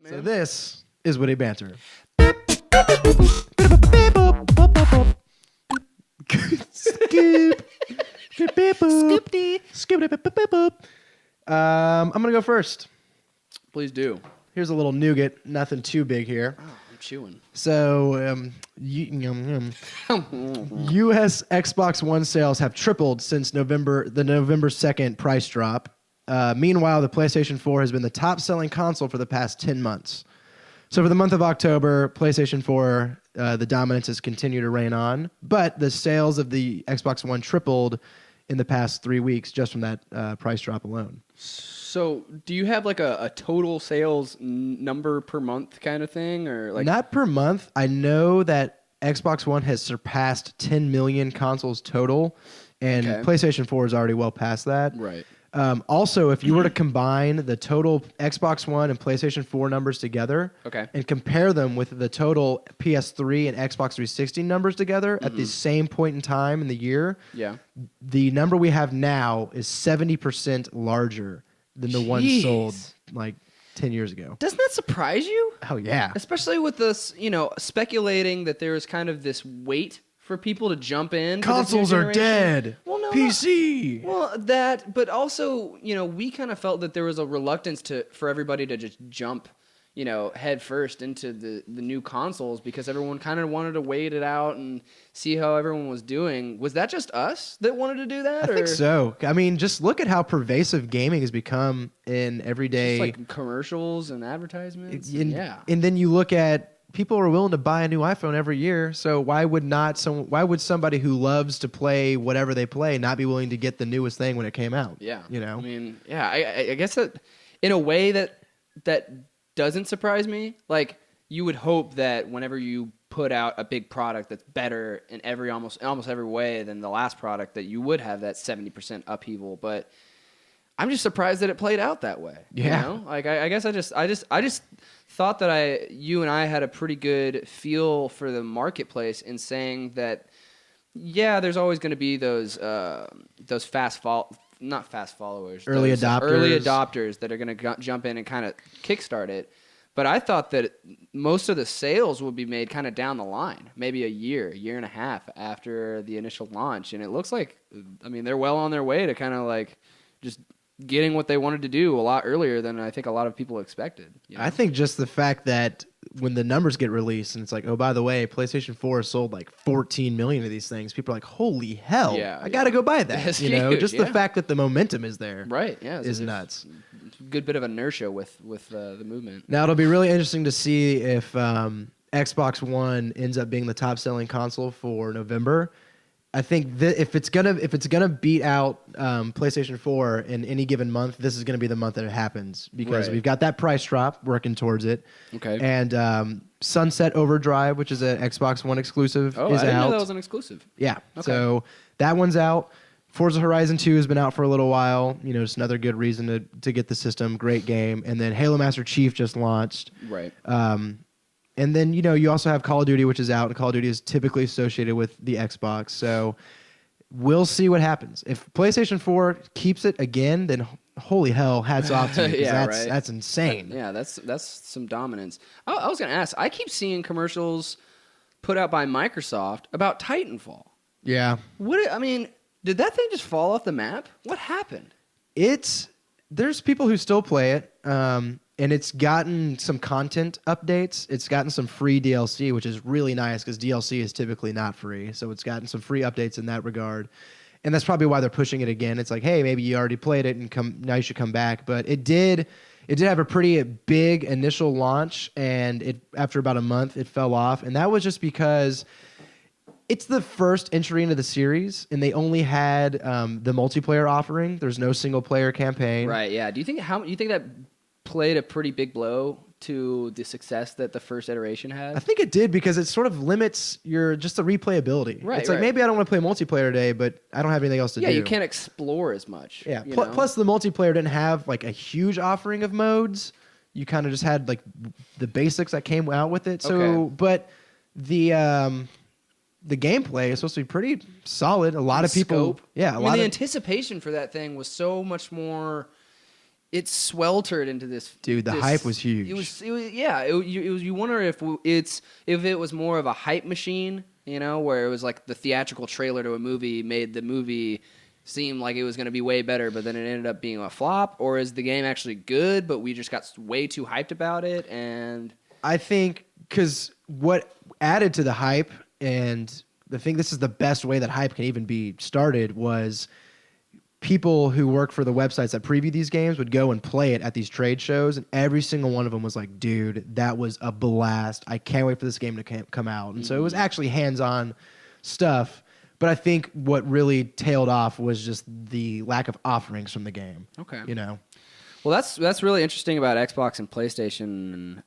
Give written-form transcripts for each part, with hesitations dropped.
So this is Witty Banter. Skip. I'm going to go first. Please do. Here's a little nougat. Nothing too big here. Oh, I'm chewing. So, U.S. Xbox One sales have tripled since the November 2nd price drop. Meanwhile, the PlayStation 4 has been the top-selling console for the past 10 months. So for the month of October, PlayStation 4, the dominance has continued to reign on, but the sales of the Xbox One tripled in the past 3 weeks just from that price drop alone. So, do you have like a total sales number per month kind of thing, or like Not per month. I know that Xbox One has surpassed 10 million consoles total, and Okay. PlayStation 4 is already well past that. Right. Also, if you were to combine the total Xbox One and PlayStation 4 numbers together Okay. and compare them with the total PS3 and Xbox 360 numbers together at the same point in time in the year, Yeah. the number we have now is 70% larger than the one Jeez. sold like 10 years ago. Doesn't that surprise you? Oh, yeah. Especially with this, speculating that there is kind of this wait for people to jump in. Consoles are dead. Well, no, PC. Well, that, but also, we kind of felt that there was a reluctance for everybody to just jump, head first into the new consoles because everyone kind of wanted to wait it out and see how everyone was doing. Was that just us that wanted to do that? I think so. I mean, just look at how pervasive gaming has become in everyday... Just like commercials and advertisements? Yeah. And then you look at people are willing to buy a new iPhone every year, so why would somebody who loves to play whatever they play not be willing to get the newest thing when it came out? Yeah. I mean, yeah, I guess that in a way that doesn't surprise me. Like, you would hope that whenever you put out a big product that's better in almost every way than the last product, that you would have that 70% upheaval, but I'm just surprised that it played out that way. Yeah. Like, I guess I just thought that you and I had a pretty good feel for the marketplace in saying that, yeah, there's always going to be those not fast followers, early adopters that are going to jump in and kind of kickstart it. But I thought that most of the sales would be made kind of down the line, maybe a year and a half after the initial launch. And it looks like, they're well on their way to kind of like just getting what they wanted to do a lot earlier than I think a lot of people expected. I think just the fact that when the numbers get released and it's like, oh, by the way, PlayStation 4 sold like 14 million of these things, people are like, holy hell, I got to go buy that. That's huge, just the yeah. fact that the momentum is there. Right, yeah. Is nuts. Good bit of inertia with the movement. Now, it'll be really interesting to see if Xbox One ends up being the top-selling console for November. I think if it's gonna beat out PlayStation 4 in any given month, this is gonna be the month that it happens because we've got that price drop working towards it. Okay. And Sunset Overdrive, which is an Xbox One exclusive, Oh, is I didn't out. know that was an exclusive. Yeah. Okay. So that one's out. Forza Horizon 2 has been out for a little while. Just another good reason to get the system. Great game. And then Halo Master Chief just launched. Right. And then, you also have Call of Duty, which is out, and Call of Duty is typically associated with the Xbox. So we'll see what happens. If PlayStation 4 keeps it again, then holy hell, hats off to you. Yeah, that's insane. Yeah, that's some dominance. I was going to ask, I keep seeing commercials put out by Microsoft about Titanfall. Yeah. Did that thing just fall off the map? What happened? There's people who still play it, and it's gotten some content updates. It's gotten some free DLC, which is really nice because DLC is typically not free. So it's gotten some free updates in that regard. And that's probably why they're pushing it again. It's like, hey, maybe you already played it and now you should come back. But it did have a pretty big initial launch, and after about a month, it fell off. And that was just because it's the first entry into the series, and they only had the multiplayer offering. There's no single-player campaign. Right, yeah. Do you think that played a pretty big blow to the success that the first iteration had? I think it did because it sort of limits just the replayability. Right, it's like maybe I don't want to play multiplayer today, but I don't have anything else to do. Yeah, you can't explore as much. Yeah. Plus, the multiplayer didn't have like a huge offering of modes. You kind of just had like the basics that came out with it. So, but the gameplay is supposed to be pretty solid. A lot of people, scope. yeah, The anticipation for that thing was so much more it sweltered into this. Dude, the hype was huge. It was yeah. You wonder if it was more of a hype machine, where it was like the theatrical trailer to a movie made the movie seem like it was going to be way better, but then it ended up being a flop, or is the game actually good, but we just got way too hyped about it? And I think because what added to the hype, and I think this is the best way that hype can even be started, was people who work for the websites that preview these games would go and play it at these trade shows, and every single one of them was like, dude, that was a blast. I can't wait for this game to come out. And so it was actually hands-on stuff. But I think what really tailed off was just the lack of offerings from the game. Okay. Well, that's really interesting about Xbox and PlayStation.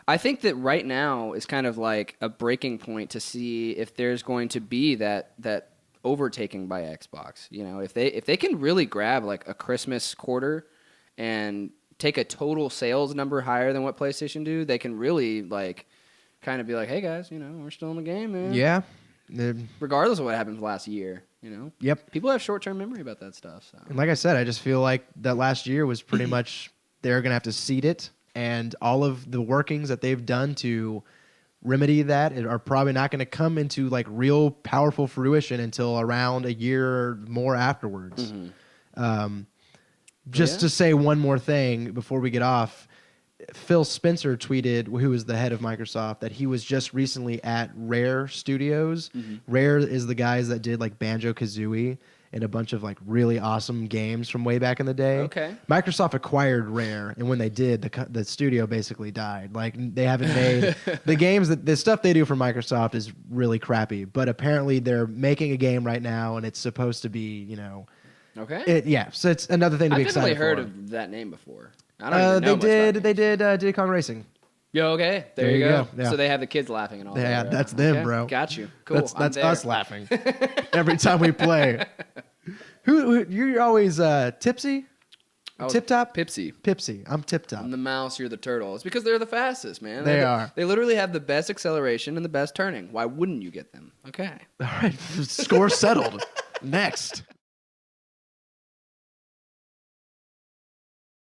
I think that right now is kind of like a breaking point to see if there's going to be that overtaking by Xbox. If they can really grab like a Christmas quarter and take a total sales number higher than what PlayStation do, they can really like kind of be like, hey guys, we're still in the game, man. Yeah. Regardless of what happens last year, Yep. People have short-term memory about that stuff. So. And like I said, I just feel like that last year was pretty much they're going to have to seed it, and all of the workings that they've done to remedy that are probably not going to come into like real powerful fruition until around a year or more afterwards. Just to say one more thing before we get off, Phil Spencer tweeted, who was the head of Microsoft, that he was just recently at Rare Studios. Rare is the guys that did like Banjo-Kazooie and a bunch of like really awesome games from way back in the day. Okay. Microsoft acquired Rare, and when they did, the studio basically died. Like they haven't made the games the stuff they do for Microsoft is really crappy. But apparently they're making a game right now, and it's supposed to be, Okay. So it's another thing to be excited for. I've definitely heard of that name before. I don't even know they did Diddy Kong Racing. Yo, okay. There you go. Yeah. So they have the kids laughing and all that. Yeah, Right? that's them, Okay. bro. Got you. Cool. That's us laughing every time we play. Who you're always tipsy? Tip top? Pipsy. I'm tip top. I'm the mouse, you're the turtle. It's because they're the fastest, man. They are. They literally have the best acceleration and the best turning. Why wouldn't you get them? Okay. All right. Score settled. Next.